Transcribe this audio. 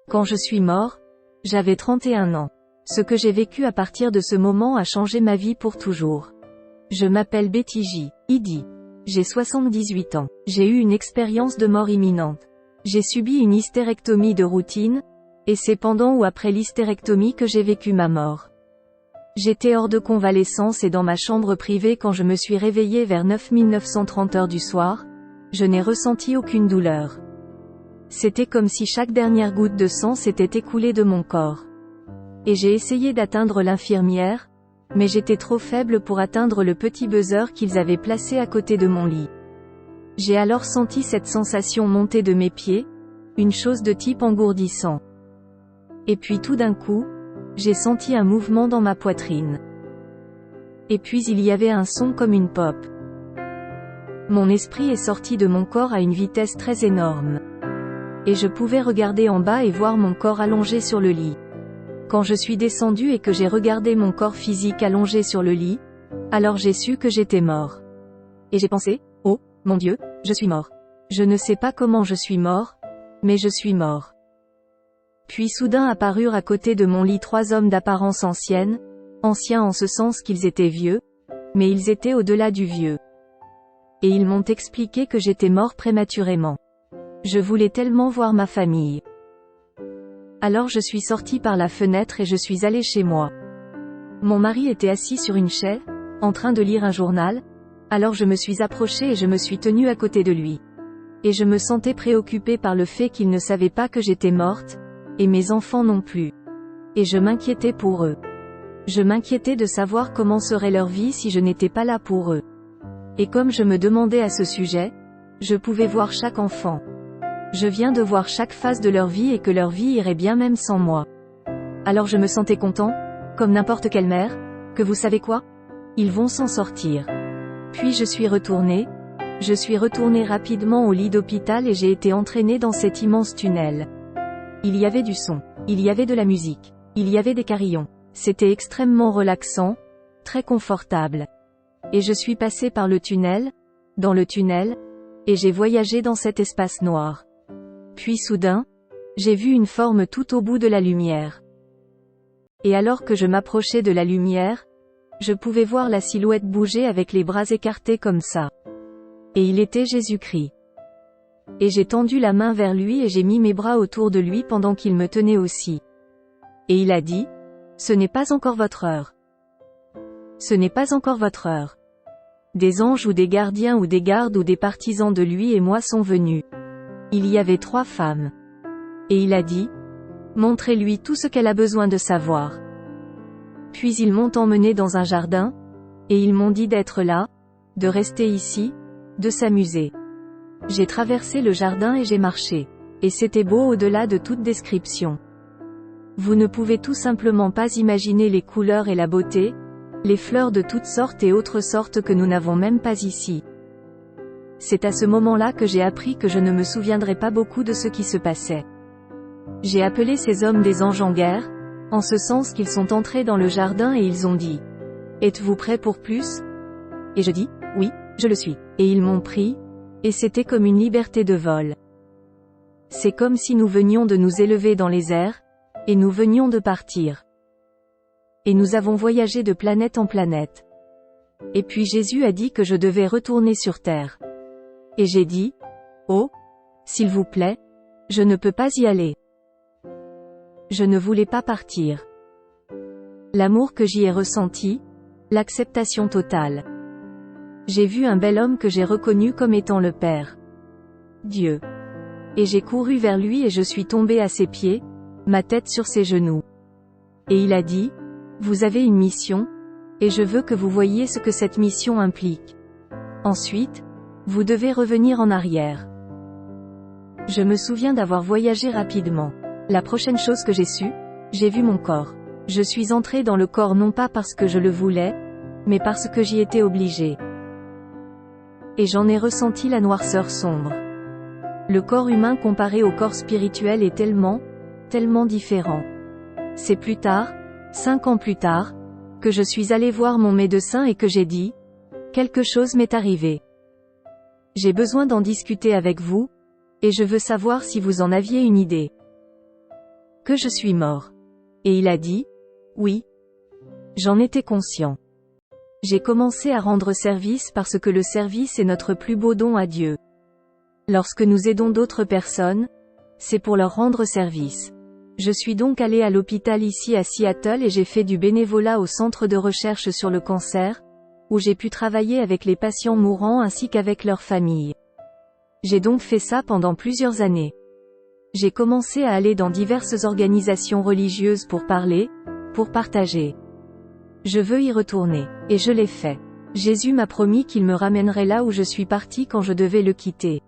Quand je suis mort, j'avais 31 ans. Ce que j'ai vécu à partir de ce moment a changé ma vie pour toujours. Je m'appelle Betty J. Idi. J'ai 78 ans. J'ai eu une expérience de mort imminente. J'ai subi une hystérectomie de routine, et c'est pendant ou après l'hystérectomie que j'ai vécu ma mort. J'étais hors de convalescence et dans ma chambre privée quand je me suis réveillée vers 930 heures du soir. Je n'ai ressenti aucune douleur. C'était comme si chaque dernière goutte de sang s'était écoulée de mon corps. Et j'ai essayé d'atteindre l'infirmière, mais j'étais trop faible pour atteindre le petit buzzer qu'ils avaient placé à côté de mon lit. J'ai alors senti cette sensation monter de mes pieds, une chose de type engourdissant. Et puis tout d'un coup, j'ai senti un mouvement dans ma poitrine. Et puis il y avait un son comme une pop. Mon esprit est sorti de mon corps à une vitesse très énorme. Et je pouvais regarder en bas et voir mon corps allongé sur le lit. Quand je suis descendu et que j'ai regardé mon corps physique allongé sur le lit, alors j'ai su que j'étais mort. Et j'ai pensé, oh, mon Dieu, je suis mort. Je ne sais pas comment je suis mort, mais je suis mort. Puis soudain apparurent à côté de mon lit 3 hommes d'apparence ancienne, anciens en ce sens qu'ils étaient vieux, mais ils étaient au-delà du vieux. Et ils m'ont expliqué que j'étais mort prématurément. Je voulais tellement voir ma famille. Alors je suis sorti par la fenêtre et je suis allé chez moi. Mon mari était assis sur une chaise, en train de lire un journal, alors je me suis approché et je me suis tenu à côté de lui. Et je me sentais préoccupée par le fait qu'il ne savait pas que j'étais morte, et mes enfants non plus. Et je m'inquiétais pour eux. Je m'inquiétais de savoir comment serait leur vie si je n'étais pas là pour eux. Et comme je me demandais à ce sujet, je pouvais voir chaque enfant. Je viens de voir chaque phase de leur vie et que leur vie irait bien même sans moi. Alors je me sentais content, comme n'importe quelle mère, que vous savez quoi? Ils vont s'en sortir. Puis je suis retournée rapidement au lit d'hôpital et j'ai été entraînée dans cet immense tunnel. Il y avait du son, il y avait de la musique, il y avait des carillons. C'était extrêmement relaxant, très confortable. Et je suis passée par le tunnel, dans le tunnel, et j'ai voyagé dans cet espace noir. Puis soudain, j'ai vu une forme tout au bout de la lumière. Et alors que je m'approchais de la lumière, je pouvais voir la silhouette bouger avec les bras écartés comme ça. Et il était Jésus-Christ. Et j'ai tendu la main vers lui et j'ai mis mes bras autour de lui pendant qu'il me tenait aussi. Et il a dit, « Ce n'est pas encore votre heure. Ce n'est pas encore votre heure. » Des anges ou des gardiens ou des gardes ou des partisans de lui et moi sont venus. Il y avait 3 femmes. Et il a dit, « Montrez-lui tout ce qu'elle a besoin de savoir. » Puis ils m'ont emmené dans un jardin, et ils m'ont dit d'être là, de rester ici, de s'amuser. J'ai traversé le jardin et j'ai marché. Et c'était beau au-delà de toute description. Vous ne pouvez tout simplement pas imaginer les couleurs et la beauté, les fleurs de toutes sortes et autres sortes que nous n'avons même pas ici. C'est à ce moment-là que j'ai appris que je ne me souviendrai pas beaucoup de ce qui se passait. J'ai appelé ces hommes des anges en guerre, en ce sens qu'ils sont entrés dans le jardin et ils ont dit, « Êtes-vous prêts pour plus ?» Et je dis, « Oui, je le suis. » Et ils m'ont pris, et c'était comme une liberté de vol. C'est comme si nous venions de nous élever dans les airs, et nous venions de partir. Et nous avons voyagé de planète en planète. Et puis Jésus a dit que je devais retourner sur terre. Et j'ai dit, « Oh, s'il vous plaît, je ne peux pas y aller. » Je ne voulais pas partir. L'amour que j'y ai ressenti, l'acceptation totale. J'ai vu un bel homme que j'ai reconnu comme étant le Père. Dieu. Et j'ai couru vers lui et je suis tombée à ses pieds, ma tête sur ses genoux. Et il a dit, « Vous avez une mission, et je veux que vous voyiez ce que cette mission implique. Ensuite, vous devez revenir en arrière. » Je me souviens d'avoir voyagé rapidement. La prochaine chose que j'ai su, j'ai vu mon corps. Je suis entrée dans le corps non pas parce que je le voulais, mais parce que j'y étais obligée. Et j'en ai ressenti la noirceur sombre. Le corps humain comparé au corps spirituel est tellement différent. C'est plus tard, 5 ans plus tard, que je suis allée voir mon médecin et que j'ai dit, « Quelque chose m'est arrivé. J'ai besoin d'en discuter avec vous, et je veux savoir si vous en aviez une idée. » Que je suis mort. Et il a dit, oui. J'en étais conscient. J'ai commencé à rendre service parce que le service est notre plus beau don à Dieu. Lorsque nous aidons d'autres personnes, c'est pour leur rendre service. Je suis donc allé à l'hôpital ici à Seattle et j'ai fait du bénévolat au centre de recherche sur le cancer, où j'ai pu travailler avec les patients mourants ainsi qu'avec leurs familles. J'ai donc fait ça pendant plusieurs années. J'ai commencé à aller dans diverses organisations religieuses pour parler, pour partager. Je veux y retourner. Et je l'ai fait. Jésus m'a promis qu'il me ramènerait là où je suis parti quand je devais le quitter.